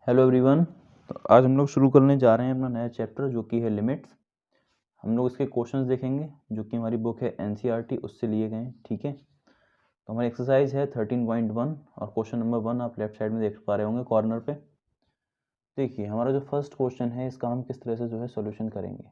Hello everyone. तो आज हम लोग शुरू करने जा रहे हैं अपना नया चैप्टर जो कि है लिमिट्स। हम लोग इसके क्वेश्चंस देखेंगे जो कि हमारी बुक है एनसीईआरटी उससे लिए गए हैं। ठीक है, तो हमारी एक्सरसाइज है 13.1 और क्वेश्चन नंबर 1 आप लेफ्ट साइड में देख पा रहे होंगे कॉर्नर पे। देखिए हमारा जो फर्स्ट क्वेश्चन है इसका हम किस तरह से जो है सोल्यूशन करेंगे।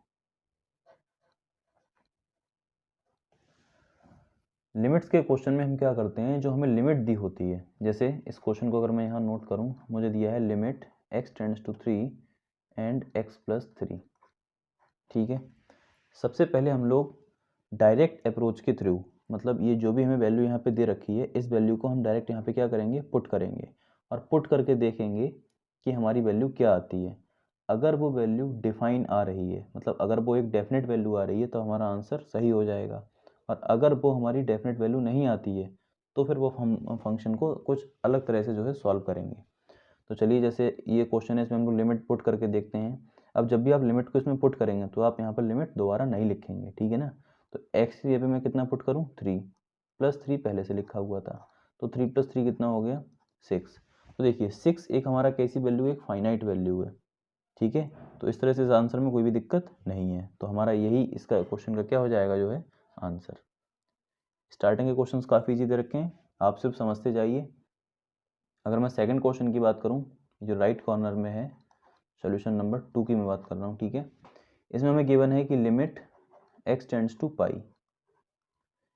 लिमिट्स के क्वेश्चन में हम क्या करते हैं, जो हमें लिमिट दी होती है, जैसे इस क्वेश्चन को अगर मैं यहाँ नोट करूँ, मुझे दिया है limit x tends to 3 and x plus 3। ठीक है, सबसे पहले हम लोग डायरेक्ट अप्रोच के थ्रू, मतलब ये जो भी हमें वैल्यू यहाँ पे दे रखी है इस वैल्यू को हम डायरेक्ट यहाँ पे क्या करेंगे, पुट करेंगे और पुट करके देखेंगे कि हमारी वैल्यू क्या आती है। अगर वो वैल्यू डिफाइन आ रही है, मतलब अगर वो एक डेफिनेट वैल्यू आ रही है तो हमारा आंसर सही हो जाएगा, और अगर वो हमारी डेफिनेट वैल्यू नहीं आती है तो फिर वो हम फंक्शन को कुछ अलग तरह से जो है सॉल्व करेंगे। तो चलिए जैसे ये क्वेश्चन है इसमें हम लोग लिमिट पुट करके देखते हैं। अब जब भी आप लिमिट को इसमें पुट करेंगे तो आप यहाँ पर लिमिट दोबारा नहीं लिखेंगे, ठीक है ना। तो x की जगह पे मैं कितना पुट करूँ, 3 प्लस 3 पहले से लिखा हुआ था, तो 3 प्लस 3 कितना हो गया, 6। तो देखिए 6 एक हमारा कैसी वैल्यू है, एक फाइनाइट वैल्यू है। ठीक है, तो इस तरह से इस आंसर में कोई भी दिक्कत नहीं है, तो हमारा यही इसका क्वेश्चन का क्या हो जाएगा जो है आंसर। स्टार्टिंग के क्वेश्चन काफ़ी ईजी दे रखे हैं, आप सिर्फ समझते जाइए। अगर मैं सेकंड क्वेश्चन की बात करूं, जो राइट कॉर्नर में है, सॉल्यूशन नंबर 2 की मैं बात कर रहा हूं। ठीक है, इसमें हमें गिवन है कि limit x tends to pi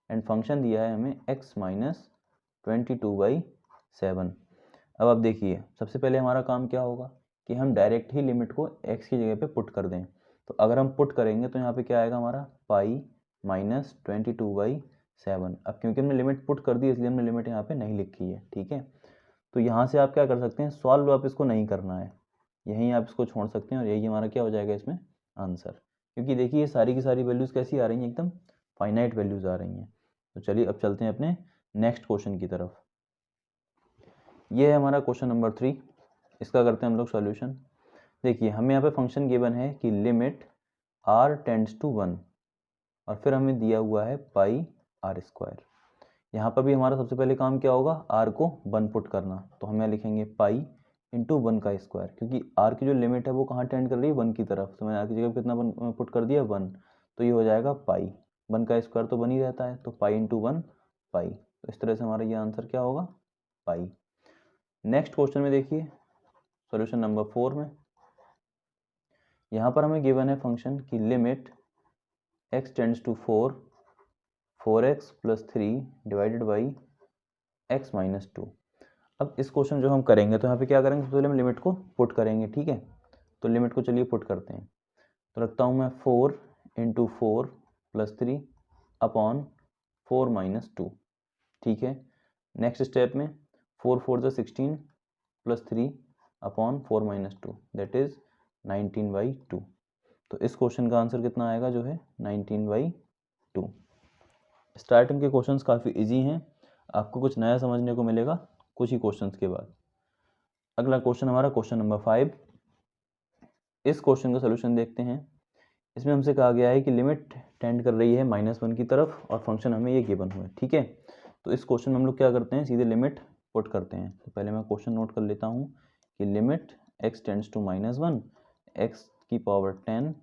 and function दिया है हमें x माइनस 22/7। अब आप देखिए सबसे पहले हमारा काम क्या होगा कि हम डायरेक्ट ही लिमिट को x की जगह पे पुट कर दें। तो अगर हम पुट करेंगे तो यहाँ पे क्या आएगा हमारा, पाई माइनस 22/7। अब क्योंकि हमने लिमिट पुट कर दी इसलिए हमने लिमिट यहाँ पे नहीं लिखी है। ठीक है, तो यहाँ से आप क्या कर सकते हैं, सॉल्व आप इसको नहीं करना है, यहीं आप इसको छोड़ सकते हैं और यही हमारा क्या हो जाएगा इसमें आंसर। क्योंकि देखिए ये सारी की सारी वैल्यूज़ कैसी आ रही हैं, एकदम फाइनाइट वैल्यूज़ आ रही हैं। तो चलिए अब चलते हैं अपने नेक्स्ट क्वेश्चन की तरफ। ये है हमारा क्वेश्चन नंबर 3, इसका करते हैं हम लोग सॉल्यूशन। देखिए हमें यहाँ पे फंक्शन गिवन है कि लिमिट r टेंड्स टू 1 और फिर हमें दिया हुआ है पाई r स्क्वायर। यहाँ पर भी हमारा सबसे पहले काम क्या होगा, r को 1 पुट करना। तो हम यहाँ लिखेंगे पाई इंटू 1 का स्क्वायर, क्योंकि r की जो लिमिट है वो कहाँ टेंड कर रही है, 1 की तरफ। तो मैंने r की जगह कितना पुट कर दिया, 1। तो ये हो जाएगा पाई, 1 का स्क्वायर तो 1 ही रहता है, तो पाई इंटू 1 पाई। तो इस तरह से हमारा ये आंसर क्या होगा, पाई। नेक्स्ट क्वेश्चन में देखिए सॉल्यूशन नंबर 4 में, यहाँ पर हमें गिवन है फंक्शन की limit x tends to 4 4x plus 3 divided by x minus 2। अब इस क्वेश्चन जो हम करेंगे तो यहाँ पे क्या करेंगे, सबसे पहले हम लिमिट को पुट करेंगे। ठीक है, तो लिमिट को चलिए पुट करते हैं। तो रखता हूँ मैं 4 इंटू 4 प्लस 3 अपॉन 4 माइनस 2। ठीक है, नेक्स्ट स्टेप में 4 4 जो 16 plus 3 upon 4 minus 2 that is 19/2। तो इस क्वेश्चन का आंसर कितना आएगा जो है 19/2। स्टार्टिंग के क्वेश्चंस काफ़ी इजी हैं, आपको कुछ नया समझने को मिलेगा कुछ ही क्वेश्चंस के बाद। अगला क्वेश्चन हमारा क्वेश्चन नंबर 5। इस क्वेश्चन का सोल्यूशन देखते हैं। इसमें हमसे कहा गया है कि लिमिट टेंड कर रही है -1 की तरफ और फंक्शन हमें ये गिवन हुआ है। ठीक है, तो इस क्वेश्चन में हम लोग क्या करते हैं, सीधे लिमिट पुट करते हैं। तो पहले मैं क्वेश्चन नोट कर लेता हूँ कि limit x tends to -1 x की power 10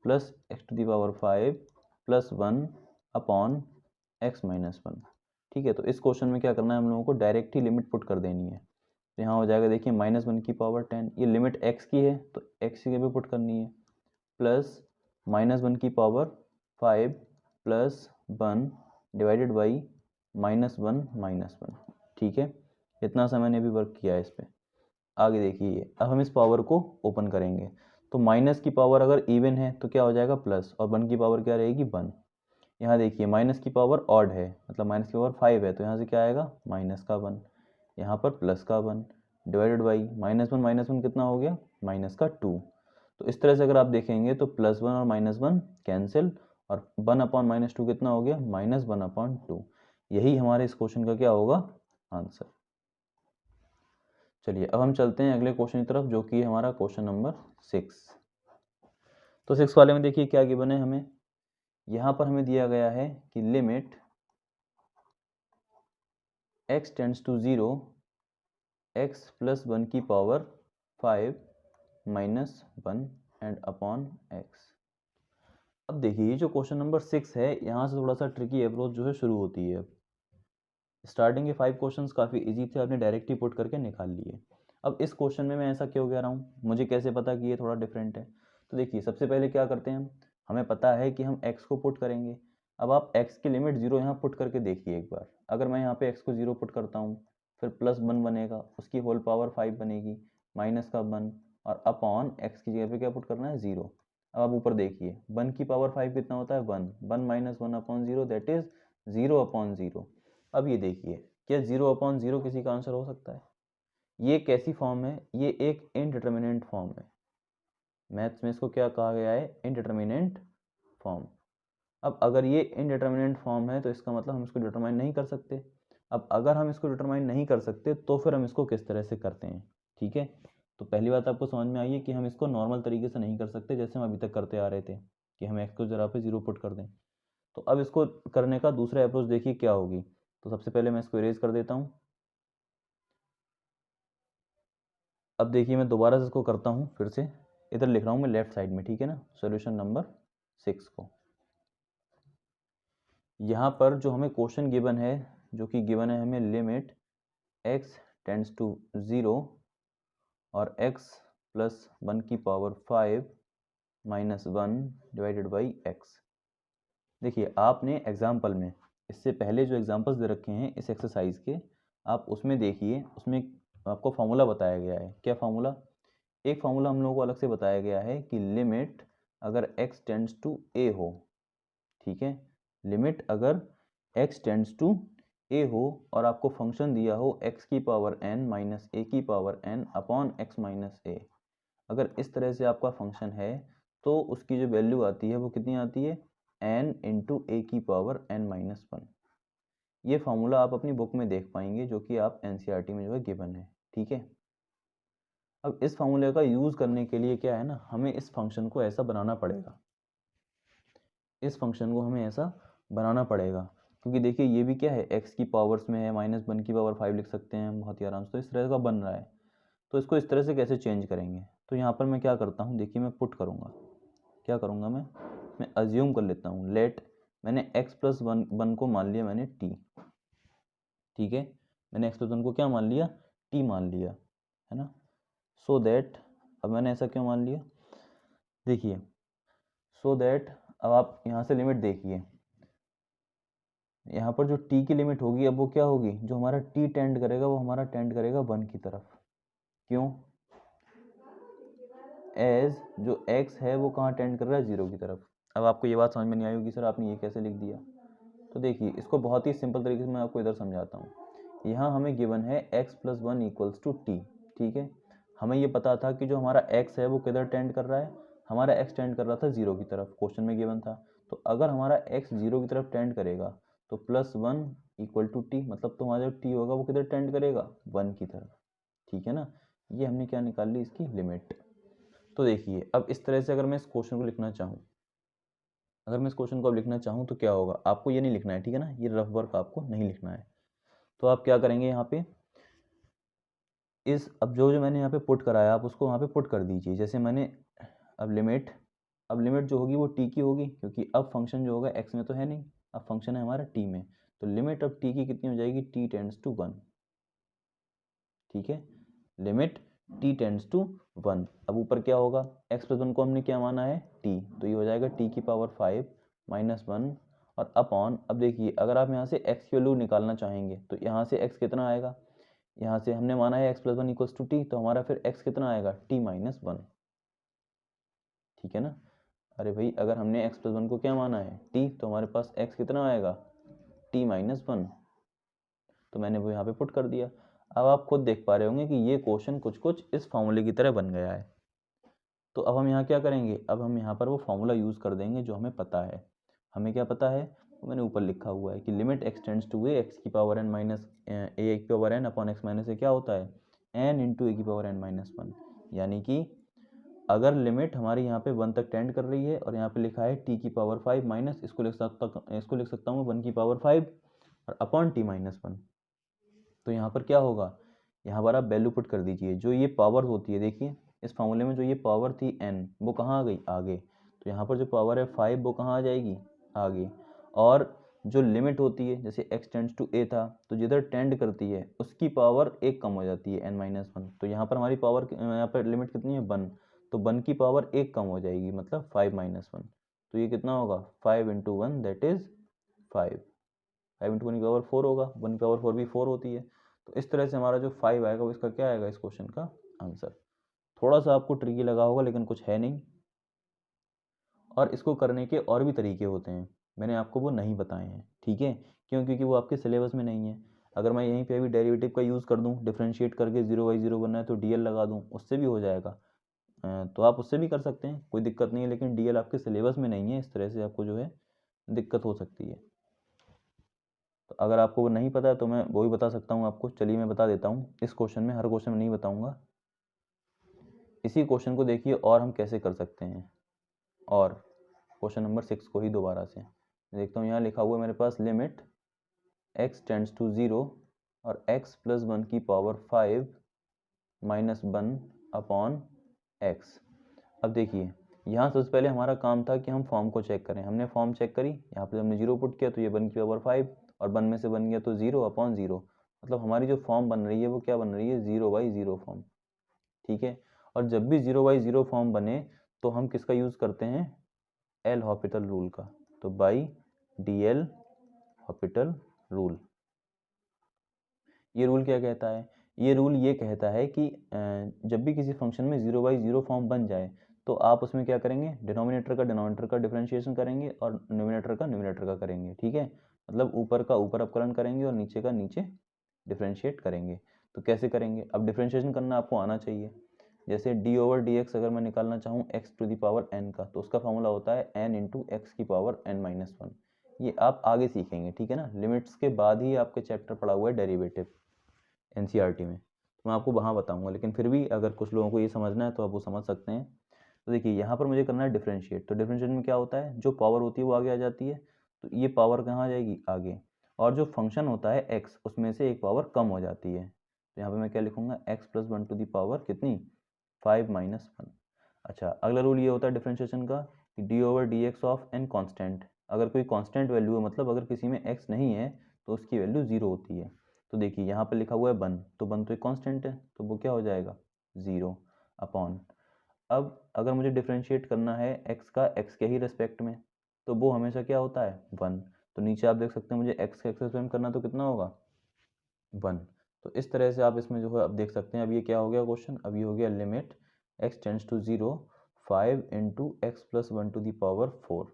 plus x to the power 5 plus 1 upon x minus 1। ठीक है, तो इस क्वेश्चन में क्या करना है, हम लोगों को डायरेक्ट ही लिमिट पुट कर देनी है। तो यहाँ हो जाएगा देखिए -1 की पावर 10, ये लिमिट x की है तो x की जगह पे पुट करनी है, प्लस -1 की पावर 5 प्लस 1 डिवाइडेड बाई -1। ठीक है, इतना सा मैंने अभी वर्क किया है इस पर। आगे देखिए अब हम इस पावर को ओपन करेंगे, तो माइनस की पावर अगर इवन है तो क्या हो जाएगा प्लस, और 1 की पावर क्या रहेगी 1। यहाँ देखिए माइनस की पावर ऑड है, मतलब माइनस की पावर 5 है, तो यहाँ से क्या आएगा माइनस का 1, यहाँ पर प्लस का 1 डिवाइडेड बाई -1 कितना हो गया, माइनस का 2। तो इस तरह से अगर आप देखेंगे तो +1 और -1 कैंसिल, और 1 अपॉन -2 कितना हो गया, -1/2। यही हमारे इस क्वेश्चन का क्या होगा आंसर। चलिए अब हम चलते हैं अगले क्वेश्चन की तरफ जो कि हमारा क्वेश्चन नंबर 6। तो 6 वाले में देखिए क्या गिवन है हमें, यहाँ पर हमें दिया गया है कि limit x tends to 0 x plus 1 की power 5 minus 1 and upon x. अब देखिए ये जो क्वेश्चन नंबर 6 है, यहाँ से थोड़ा सा ट्रिकी अप्रोच जो है शुरू होती है। स्टार्टिंग के 5 क्वेश्चंस काफ़ी इजी थे, आपने डायरेक्ट ही पुट करके निकाल लिए। अब इस क्वेश्चन में मैं ऐसा क्यों कह रहा हूँ, मुझे कैसे पता कि ये थोड़ा डिफरेंट है? तो देखिए सबसे पहले क्या करते हैं हम, हमें पता है कि हम x को पुट करेंगे। अब आप x की लिमिट 0 यहाँ पुट करके देखिए एक बार। अगर मैं यहाँ पे x को 0 पुट करता हूँ, फिर प्लस 1 बनेगा, उसकी होल पावर 5 बनेगी, माइनस का 1 और अपॉन x की जगह पे क्या पुट करना है, 0। अब आप ऊपर देखिए 1 की पावर 5 कितना होता है, 1, 1 minus 1 upon 0 that is 0 upon 0। अब ये देखिए क्या 0 अपॉन 0 किसी का आंसर हो सकता है? ये कैसी फॉर्म है, ये एक इनडिटर्मिनेंट फॉर्म है। मैथ्स में इसको क्या कहा गया है, इनडिटर्मिनेंट फॉर्म। अब अगर ये इनडिटर्मिनेंट फॉर्म है तो इसका मतलब हम इसको डिटरमाइन नहीं कर सकते। अब अगर हम इसको डिटरमाइन नहीं कर सकते तो फिर हम इसको किस तरह से करते हैं, ठीक है? तो पहली बात आपको समझ में आई है कि हम इसको नॉर्मल तरीके से नहीं कर सकते जैसे हम अभी तक करते आ रहे थे कि हम एक्स को जरा पे 0 पुट कर दें। तो अब इसको करने का दूसरा अप्रोच देखिए क्या होगी। तो सबसे पहले मैं इसको इरेज कर देता हूँ। अब देखिए मैं दोबारा से इसको करता हूँ, फिर से इधर लिख रहा हूँ मैं लेफ्ट साइड में, ठीक है ना, सॉल्यूशन नंबर 6 को। यहाँ पर जो हमें क्वेश्चन गिवन है, जो कि गिवन है हमें लिमिट x टेंड्स टू 0 और x प्लस 1 की power 5 minus 1 divided by x। देखिए आपने एग्जाम्पल में इससे पहले जो एग्जाम्पल्स दे रखे हैं इस एक्सरसाइज के, आप उसमें देखिए, उसमें आपको फार्मूला बताया गया है। क्या फार्मूला? एक फार्मूला हम लोगों को अलग से बताया गया है कि लिमिट अगर x टेंड्स टू a हो, ठीक है, लिमिट अगर x टेंड्स टू a हो और आपको फंक्शन दिया हो x की पावर n माइनस a की power n upon x minus a, अगर इस तरह से आपका फंक्शन है तो उसकी जो वैल्यू आती है वो कितनी आती है, n इंटू ए की पावर n माइनस 1। ये फार्मूला आप अपनी बुक में देख पाएंगे जो कि आप एनसीईआरटी में जो है गिवन है, ठीक है। अब इस फार्मूले का यूज़ करने के लिए क्या है ना, हमें इस फंक्शन को ऐसा बनाना पड़ेगा, इस फंक्शन को हमें ऐसा बनाना पड़ेगा, क्योंकि देखिए ये भी क्या है, x की पावर्स में है, माइनस 1 की पावर 5 लिख सकते हैं हम बहुत ही आराम से, तो इस तरह का बन रहा है। तो इसको इस तरह से कैसे चेंज करेंगे? तो यहाँ पर मैं क्या करता हूँ, देखिए मैं पुट करूँगा। क्या करूँगा मैं अज्यूम कर लेता हूँ, लेट मैंने x प्लस वन को मान लिया मैंने t, ठीक है, मैंने x प्लस 1 को क्या मान लिया, t मान लिया, है ना। सो दैट, अब मैंने ऐसा क्यों मान लिया, देखिए सो दैट, अब आप यहाँ से लिमिट देखिए, यहाँ पर जो t की लिमिट होगी अब वो क्या होगी, जो हमारा t टेंड करेगा वो हमारा टेंड करेगा 1 की तरफ। क्यों? एज जो x है वो कहाँ टेंड कर रहा है, 0 की तरफ। अब आपको ये बात समझ में नहीं आई होगी, सर आपने ये कैसे लिख दिया? तो देखिए इसको बहुत ही सिंपल तरीके से मैं आपको इधर समझाता हूँ। यहाँ हमें गिवन है x plus 1 equals to t, ठीक है। हमें ये पता था कि जो हमारा x है वो किधर टेंड कर रहा है, हमारा x टेंड कर रहा था 0 की तरफ, क्वेश्चन में गिवन था। तो अगर हमारा x 0 की तरफ टेंड करेगा तो प्लस 1 इक्वल टू टी, मतलब तो हमारा जो t होगा वो किधर टेंड करेगा, 1 की तरफ, ठीक है ना। ये हमने क्या निकाल ली, इसकी लिमिट। तो देखिए अब इस तरह से अगर मैं इस क्वेश्चन को लिखना चाहूँ, अगर मैं इस क्वेश्चन को अब लिखना चाहूँ तो क्या होगा, आपको ये नहीं लिखना है, ठीक है ना, ये रफ वर्क आपको नहीं लिखना है। तो आप क्या करेंगे यहाँ पे, इस अब जो जो मैंने यहाँ पे पुट कराया आप उसको वहाँ पे पुट कर दीजिए, जैसे मैंने अब लिमिट जो होगी वो टी की होगी, क्योंकि अब फंक्शन जो होगा एक्स में तो है नहीं, अब फंक्शन है हमारा टी में, तो लिमिट अब टी की कितनी हो जाएगी, टी टेंड्स टू 1, ठीक है, लिमिट t टेंड्स टू 1। अब ऊपर क्या होगा, x प्लस 1 को हमने क्या माना है, t, तो ये हो जाएगा t की पावर 5 माइनस 1 और अपॉन, अब देखिए अगर आप यहाँ से x की वैल्यू निकालना चाहेंगे तो यहाँ से x कितना आएगा, यहाँ से हमने माना है x plus 1 equals to t, तो हमारा फिर x कितना आएगा, t माइनस 1, ठीक है ना। अरे भाई अगर हमने x प्लस 1 को क्या माना है, t, तो हमारे पास x कितना आएगा, t माइनस 1, तो मैंने वो यहाँ पे पुट कर दिया। अब आप खुद देख पा रहे होंगे कि ये क्वेश्चन कुछ कुछ इस फॉर्मूले की तरह बन गया है। तो अब हम यहाँ क्या करेंगे, अब हम यहाँ पर वो फॉर्मूला यूज़ कर देंगे जो हमें पता है। हमें क्या पता है, तो मैंने ऊपर लिखा हुआ है कि limit x tends to a, x की पावर n माइनस ए की power n upon x minus a क्या होता है, n इंटू ए की पावर n माइनस 1। यानी कि अगर लिमिट हमारी यहाँ पे 1 तक टेंड कर रही है और यहाँ पे लिखा है t की पावर 5 माइनस, इसको लिख सकता हूँ 1 की पावर 5 और अपॉन t माइनस 1, तो यहाँ पर क्या होगा, यहाँ पर आप वैल्यू पुट कर दीजिए। जो ये पावर होती है, देखिए इस फॉर्मूले में जो ये पावर थी n, वो कहाँ आ गई, आगे। तो यहाँ पर जो पावर है 5 वो कहाँ आ जाएगी, आगे। और जो लिमिट होती है, जैसे x टेंड्स टू a था, तो जिधर टेंड करती है उसकी पावर एक कम हो जाती है, n-1। तो यहाँ पर हमारी पावर, यहाँ पर लिमिट कितनी है, 1। तो 1 की पावर एक कम हो जाएगी, मतलब 5-1। तो ये कितना होगा, 5 × 1 दैट इज़ 5। 5 × 1 की पावर 4 होगा, 1 की पावर 4 भी 4 होती है। तो इस तरह से हमारा जो 5 आएगा वो इसका क्या आएगा, इस क्वेश्चन का आंसर। थोड़ा सा आपको ट्रिकी लगा होगा, लेकिन कुछ है नहीं। और इसको करने के और भी तरीके होते हैं, मैंने आपको वो नहीं बताए हैं, ठीक है। क्यों, क्योंकि वो आपके सिलेबस में नहीं है। अगर मैं यहीं पे अभी डेरिवेटिव का यूज़ कर दूँ, डिफ्रेंशिएट करके 0/0 बनना है तो DL लगा दूँ, उससे भी हो जाएगा। तो आप उससे भी कर सकते हैं, कोई दिक्कत नहीं है, लेकिन DL आपके सिलेबस में नहीं है, इस तरह से आपको जो है दिक्कत हो सकती है। तो अगर आपको वो नहीं पता है तो मैं वो भी बता सकता हूँ आपको। चलिए मैं बता देता हूँ इस क्वेश्चन में, हर क्वेश्चन में नहीं बताऊँगा। इसी क्वेश्चन को देखिए और हम कैसे कर सकते हैं, और क्वेश्चन नंबर 6 को ही दोबारा से देखता हूँ। यहाँ लिखा हुआ है मेरे पास, लिमिट x टेंड्स टू 0 और x + 1 की पावर 5 - 1 अपॉन x। अब देखिए यहाँ सबसे पहले हमारा काम था कि हम फॉर्म को चेक करें। हमने फॉर्म चेक करी, यहाँ पे हमने 0 पुट किया तो ये 1 की पावर 5, और 1 में से बन गया तो 0/0। मतलब हमारी जो फॉर्म बन रही है वो क्या बन रही है, 0/0 फॉर्म, ठीक है। और जब भी 0/0 फॉर्म बने तो हम किसका यूज़ करते हैं, एल हॉपिटल रूल का। तो बाई DL हॉपिटल रूल। ये रूल क्या कहता है, ये रूल ये कहता है कि जब भी किसी फंक्शन में 0/0 फॉर्म बन जाए तो आप उसमें क्या करेंगे, डिनोमिनेटर का डिनोमिनेटर का डिफरेंशिएशन करेंगे और न्यूमिनेटर का न्यूमिनेटर का करेंगे, ठीक है। मतलब ऊपर का ऊपर अपकरण करेंगे और नीचे का नीचे डिफरेंशिएट करेंगे। तो कैसे करेंगे, अब डिफरेंशिएशन करना आपको आना चाहिए। जैसे d/dx अगर मैं निकालना चाहूँ x⁴n का, तो उसका फॉर्मूला होता है n × x⁴n-1। ये आप आगे सीखेंगे, ठीक है ना। लिमिट्स के बाद ही आपके चैप्टर पढ़ा हुआ है डेरिवेटिव NCERT में, तो मैं आपको वहाँ बताऊँगा। लेकिन फिर भी अगर कुछ लोगों को ये समझना है तो आप वो समझ सकते हैं। तो देखिए यहाँ पर मुझे करना है डिफरेंशिएट। तो डिफरेंशिएट में क्या होता है, जो पावर होती है वो आगे आ जाती है, तो ये पावर कहाँ आ जाएगी, आगे। और जो फंक्शन होता है x, उसमें से एक पावर कम हो जाती है। तो यहाँ पे मैं क्या लिखूँगा, x + 1 टू दी पावर कितनी, 5 - 1। अच्छा, अगला रूल ये होता है डिफरेंशिएशन का कि d/dx ऑफ n कांस्टेंट। अगर कोई कांस्टेंट वैल्यू है, मतलब अगर किसी में x नहीं है तो उसकी वैल्यू 0 होती है। तो देखिए यहाँ पर लिखा हुआ है 1, तो 1 तो एक कांस्टेंट है, तो वो क्या हो जाएगा, 0 अपॉन। अब अगर मुझे डिफरेंशिएट करना है x का x के ही रेस्पेक्ट में, तो वो हमेशा क्या होता है, 1। तो नीचे आप देख सकते हैं, मुझे x का x रेस्पेक्ट में करना तो कितना होगा, 1। तो इस तरह से आप इसमें जो है अब देख सकते हैं। अब ये क्या हो गया क्वेश्चन, अब ये हो गया limit x tends to 0 5 × x + 1 to the power 4।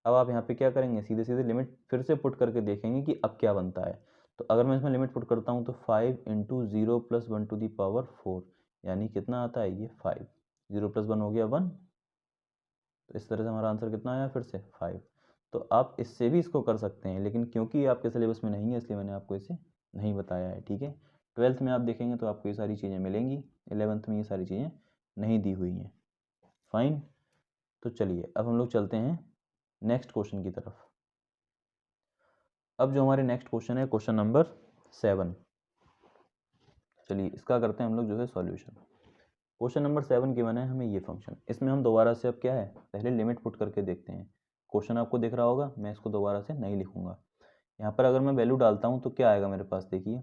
अब आप यहाँ पे क्या करेंगे, सीधे सीधे लिमिट फिर से पुट करके देखेंगे कि अब क्या बनता है। तो अगर मैं इसमें लिमिट पुट करता हूँ तो 5 × 0 + 1 टू दी पावर 4, यानी कितना आता है, ये 5। 0 + 1 हो गया 1। तो इस तरह से हमारा आंसर कितना आया, फिर से 5। तो आप इससे भी इसको कर सकते हैं, लेकिन क्योंकि आपके सिलेबस में नहीं है इसलिए मैंने आपको इसे नहीं बताया है, ठीक है। 12th में आप देखेंगे तो आपको ये सारी चीज़ें मिलेंगी, 11th में ये सारी चीज़ें नहीं दी हुई हैं, फाइन। तो चलिए अब हम लोग चलते हैं नेक्स्ट क्वेश्चन की तरफ। अब जो हमारे नेक्स्ट क्वेश्चन है, क्वेश्चन नंबर 7। चलिए इसका करते हैं हम लोग जो है सॉल्यूशन। क्वेश्चन नंबर 7 की मैंने हमें ये फंक्शन, इसमें हम दोबारा से अब क्या है, पहले लिमिट पुट करके देखते हैं। क्वेश्चन आपको दिख रहा होगा, मैं इसको दोबारा से नहीं लिखूंगा। यहाँ पर अगर मैं वैल्यू डालता हूँ तो क्या आएगा मेरे पास, देखिए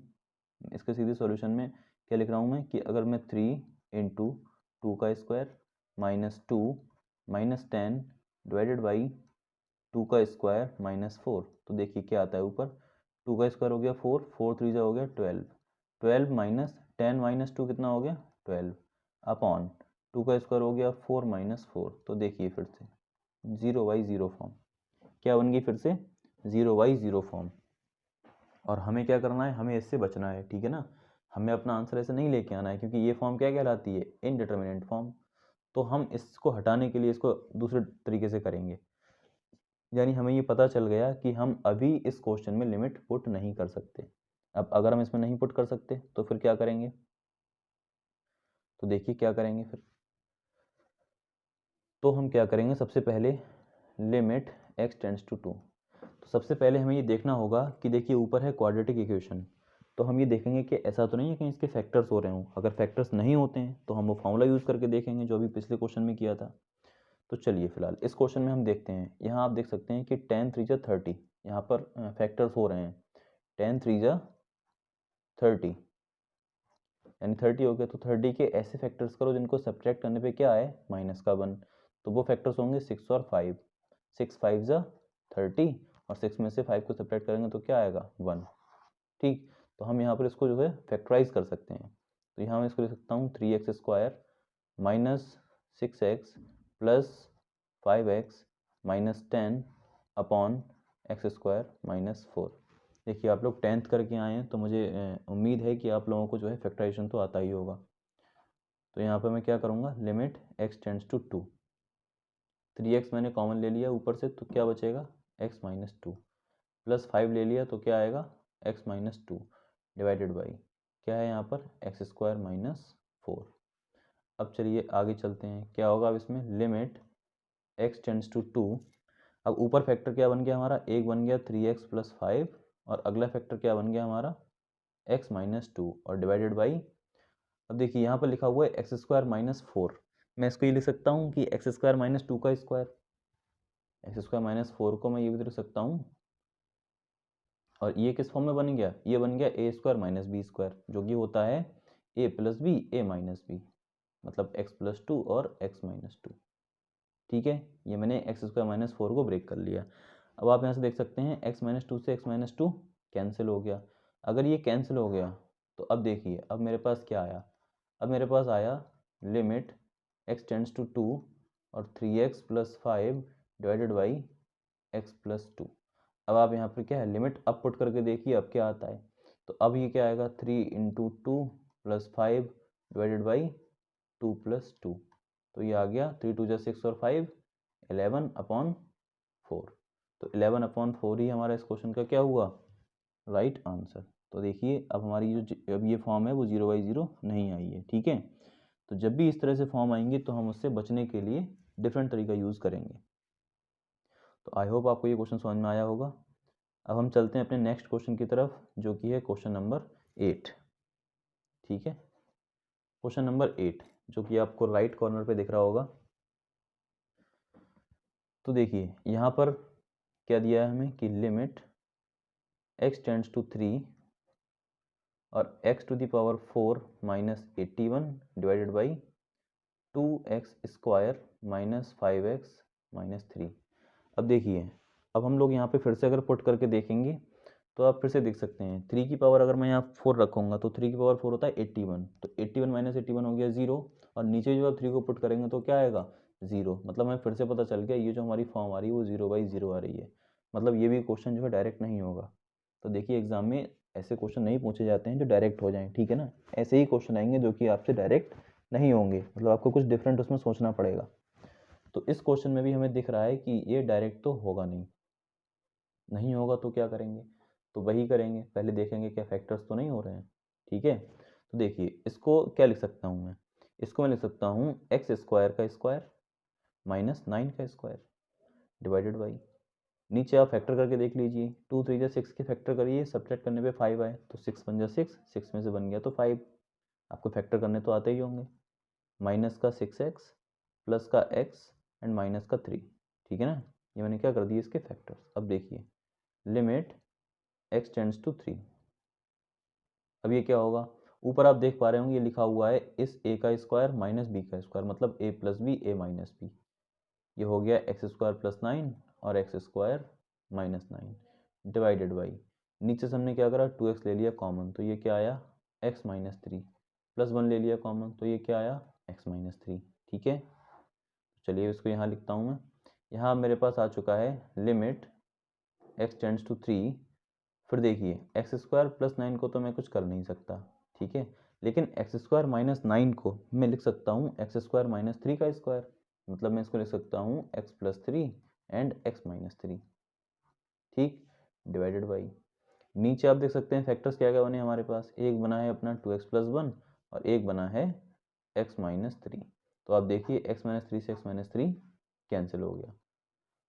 इसके सीधे सॉल्यूशन में क्या लिख रहा हूँ मैं, कि अगर मैं 3 × 2 का स्क्वायर -2 - 10 डिवाइडेड बाई 2 का स्क्वायर -4, तो देखिए क्या आता है ऊपर, 2 का स्क्वायर हो गया 4, 4 3 जा हो गया 12, 12 - 10 - 2 कितना हो गया, 12 अपॉन 2 का स्क्वायर हो गया 4 - 4। तो देखिए फिर से 0/0 फॉर्म, क्या बन गई फिर से, 0/0 फॉर्म। और हमें क्या करना है, हमें इससे बचना है, ठीक है ना। हमें अपना आंसर ऐसे नहीं लेके आना है, क्योंकि ये फॉर्म क्या कहलाती है, इनडिटर्मिनेट फॉर्म। तो हम इसको हटाने के लिए इसको दूसरे तरीके से करेंगे। यानी हमें ये पता चल गया कि हम अभी इस क्वेश्चन में लिमिट पुट नहीं कर सकते। अब अगर हम इसमें नहीं पुट कर सकते तो फिर क्या करेंगे, तो देखिए क्या करेंगे फिर। तो हम क्या करेंगे, सबसे पहले लिमिट x टेंड्स टू 2। तो सबसे पहले हमें ये देखना होगा कि देखिए ऊपर है क्वाड्रेटिक इक्वेशन, तो हम ये देखेंगे कि ऐसा तो नहीं है कि इसके फैक्टर्स हो रहे हों। अगर फैक्टर्स नहीं होते हैं तो हम वो फॉर्मूला यूज़ करके देखेंगे जो अभी पिछले क्वेश्चन में किया था। तो चलिए फिलहाल इस क्वेश्चन में हम देखते हैं। यहाँ आप देख सकते हैं कि 10 3 जा 30, यहाँ पर फैक्टर्स हो रहे हैं। 10 3 जा 30 यानी 30 हो गया। तो 30 के ऐसे फैक्टर्स करो जिनको सब्ट्रैक्ट करने पे क्या आए, माइनस का 1। तो वो फैक्टर्स होंगे 6 और 5। 6 5 जा 30 और 6 में से 5 को सब्ट्रैक्ट करेंगे तो क्या आएगा, 1। ठीक, तो हम यहाँ पर इसको जो है फैक्टराइज कर सकते हैं। तो यहाँ मैं इसको लिख सकता हूँ 3x square minus 6x plus 5x minus 10 upon x square minus 4। देखिए आप लोग 10th करके आए हैं तो मुझे उम्मीद है कि आप लोगों को जो है फैक्टराइजेशन तो आता ही होगा। तो यहाँ पर मैं क्या करूँगा, limit x tends to 2। 3x मैंने कॉमन ले लिया ऊपर से, तो क्या बचेगा, x माइनस 2 प्लस 5 ले लिया तो क्या आएगा, x माइनस 2 डिवाइडेड बाई क्या है यहाँ पर, एक्स स्क्वायर माइनस 4। अब चलिए आगे चलते हैं, क्या होगा अब इसमें, लिमिट x टेंड्स टू 2। अब ऊपर फैक्टर क्या बन गया हमारा, एक बन गया 3x प्लस 5 और अगला फैक्टर क्या बन गया हमारा, x माइनस 2 और डिवाइडेड बाई, अब देखिए यहाँ पर लिखा हुआ है एक्स स्क्वायर माइनस 4। मैं इसको ये लिख सकता हूँ कि एक्स स्क्वायर माइनस 2 का स्क्वायर। एक्स स्क्वायर माइनस 4 को मैं ये भी लिख सकता हूँ, और ये किस फॉर्म में बन गया, ये बन गया ए स्क्वायर माइनस बी स्क्वायर, जो कि होता है ए plus b a minus B, मतलब एक्स प्लस 2 और एक्स माइनस 2। ठीक है, ये मैंने एक्स स्क्वायर माइनस 4 को ब्रेक कर लिया। अब आप यहाँ से देख सकते हैं एक्स माइनस 2 से एक्स माइनस 2 कैंसिल हो गया। अगर ये कैंसिल हो गया तो अब देखिए अब मेरे पास क्या आया, अब मेरे पास आया लिमिट एक्स टेंड्स टू 2 और 3x plus 5 divided by x plus 2। अब आप यहाँ पर क्या है, लिमिट अब पुट करके देखिए अब क्या आता है। तो अब ये क्या आएगा, 3 into 2 plus 5 divided by 2 plus 2। तो ये आ गया 3 2 जा 6 और 5 11 अपॉन 4। तो 11 अपॉन 4 ही हमारा इस क्वेश्चन का क्या हुआ, राइट आंसर। तो देखिए अब हमारी जो अब ये फॉर्म है वो 0/0 नहीं आई है। ठीक है, तो जब भी इस तरह से फॉर्म आएंगे तो हम उससे बचने के लिए डिफरेंट तरीका यूज़ करेंगे। तो आई होप आपको ये क्वेश्चन समझ में आया होगा। अब हम चलते हैं अपने नेक्स्ट क्वेश्चन की तरफ, जो कि है क्वेश्चन नंबर 8। ठीक है, क्वेश्चन नंबर 8 जो कि आपको राइट कॉर्नर पे दिख रहा होगा। तो देखिए यहाँ पर क्या दिया है हमें कि लिमिट x टेंड्स टू 3 और x to the power 4 minus 81 divided by 2x square minus 5x minus 3। अब देखिए अब हम लोग यहाँ पे फिर से अगर पुट करके देखेंगे तो आप फिर से देख सकते हैं 3 की पावर अगर मैं यहाँ 4 रखूँगा तो 3 की पावर 4 होता है 81। तो 81 माइनस 81 हो गया 0, और नीचे जो आप 3 को पुट करेंगे तो क्या आएगा, 0। मतलब हमें फिर से पता चल गया ये जो हमारी फॉर्म आ रही है वो 0/0 आ रही है। मतलब ये भी क्वेश्चन जो है डायरेक्ट नहीं होगा। तो देखिए एग्जाम में ऐसे क्वेश्चन नहीं पूछे जाते हैं जो डायरेक्ट हो जाएं, ठीक है ना। ऐसे ही क्वेश्चन आएंगे जो कि आपसे डायरेक्ट नहीं होंगे, मतलब आपको कुछ डिफरेंट उसमें सोचना पड़ेगा। तो इस क्वेश्चन में भी हमें दिख रहा है कि ये डायरेक्ट तो होगा नहीं। नहीं होगा तो क्या करेंगे, तो वही करेंगे, पहले देखेंगे क्या फैक्टर्स तो नहीं हो रहे हैं। ठीक है, तो देखिए इसको क्या लिख सकता हूँ मैं, इसको मैं लिख सकता हूँ एक्स स्क्वायर का स्क्वायर माइनस 9 का स्क्वायर डिवाइडेड बाई, नीचे आप फैक्टर करके देख लीजिए, 2 3 जा 6 के फैक्टर करिए, सब्ट्रैक्ट करने पे 5 आए तो 6 1 जा 6, 6 में से बन गया तो 5। आपको फैक्टर करने तो आते ही होंगे, माइनस का 6x प्लस का x एंड माइनस का 3। ठीक है ना, ये मैंने क्या कर दिए इसके फैक्टर्स। अब देखिए लिमिट x टेंड्स टू 3। अब ये क्या होगा, ऊपर आप देख पा रहे होंगे ये लिखा हुआ है इस a का स्क्वायर माइनस b का स्क्वायर, मतलब a plus b a minus b. ये हो गया एक्स स्क्वायर प्लस 9 और x square minus 9 divided by, नीचे से हमने क्या करा 2x ले लिया कॉमन तो ये क्या आया x माइनस 3, प्लस 1 ले लिया कॉमन तो ये क्या आया x माइनस 3। ठीक है, चलिए इसको यहाँ लिखता हूँ मैं। यहाँ मेरे पास आ चुका है लिमिट x टेंड्स टू 3। फिर देखिए एक्स स्क्वायर प्लस 9 को तो मैं कुछ कर नहीं सकता, ठीक है, लेकिन एक्स स्क्वायर माइनस 9 को मैं लिख सकता हूँ एक्स स्क्वायर माइनस 3 का स्क्वायर। मतलब मैं इसको लिख सकता हूँ x plus 3 and x minus 3। ठीक, डिवाइडेड बाई, नीचे आप देख सकते हैं फैक्टर्स क्या क्या बने हमारे पास, एक बना है अपना 2x प्लस 1 और एक बना है x माइनस 3। तो आप देखिए x माइनस 3 से x माइनस 3 कैंसिल हो गया।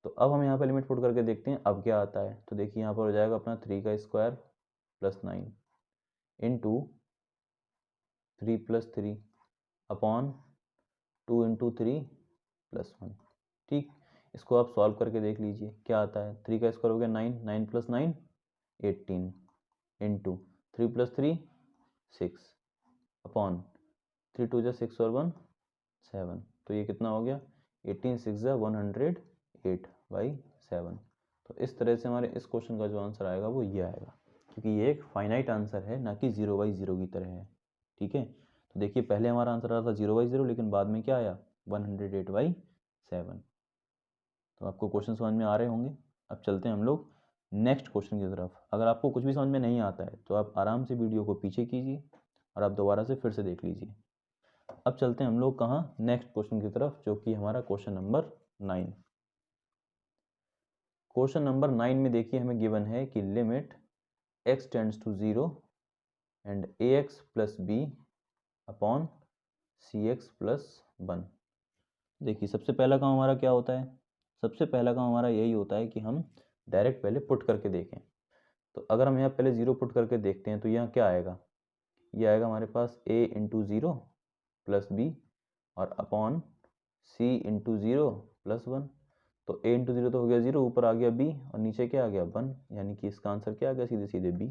तो अब हम यहाँ पर लिमिट पुट करके देखते हैं अब क्या आता है। तो देखिए यहाँ पर हो जाएगा अपना 3 का square plus 9 into 3+3 upon 2 into 3+1। ठीक, इसको आप सॉल्व करके देख लीजिए क्या आता है। 3 का स्क्वायर हो गया 9, 9+9 18 इंटू 3+3 6 अपॉन 3 2 6 और 1 7। तो ये कितना हो गया 18 6 108/7। तो इस तरह से हमारे इस क्वेश्चन का जो आंसर आएगा वो ये आएगा, क्योंकि ये एक फाइनाइट आंसर है, ना कि 0/0 की तरह है। ठीक है, तो देखिए पहले हमारा आंसर आ रहा था 0/0, लेकिन बाद में क्या आया 108/7। तो आपको क्वेश्चन समझ में आ रहे होंगे। अब चलते हैं हम लोग नेक्स्ट क्वेश्चन की तरफ। अगर आपको कुछ भी समझ में नहीं आता है तो आप आराम से वीडियो को पीछे कीजिए और आप दोबारा से फिर से देख लीजिए। अब चलते हैं हम लोग कहाँ, नेक्स्ट क्वेश्चन की तरफ, जो कि हमारा क्वेश्चन नंबर 9। क्वेश्चन नंबर 9 में देखिए हमें गिवन है कि limit x tends to 0 and ax plus b upon cx plus 1। देखिए सबसे पहला काम हमारा क्या होता है, सबसे पहला काम हमारा यही होता है कि हम डायरेक्ट पहले पुट करके देखें। तो अगर हम यहाँ पहले 0 पुट करके देखते हैं तो यहाँ क्या आएगा, ये आएगा हमारे पास a इंटू 0 प्लस बी और अपॉन c इंटू 0 प्लस 1। तो a इंटू 0 तो हो गया 0, ऊपर आ गया b और नीचे क्या आ गया 1, यानी कि इसका आंसर क्या आ गया सीधे सीधे b।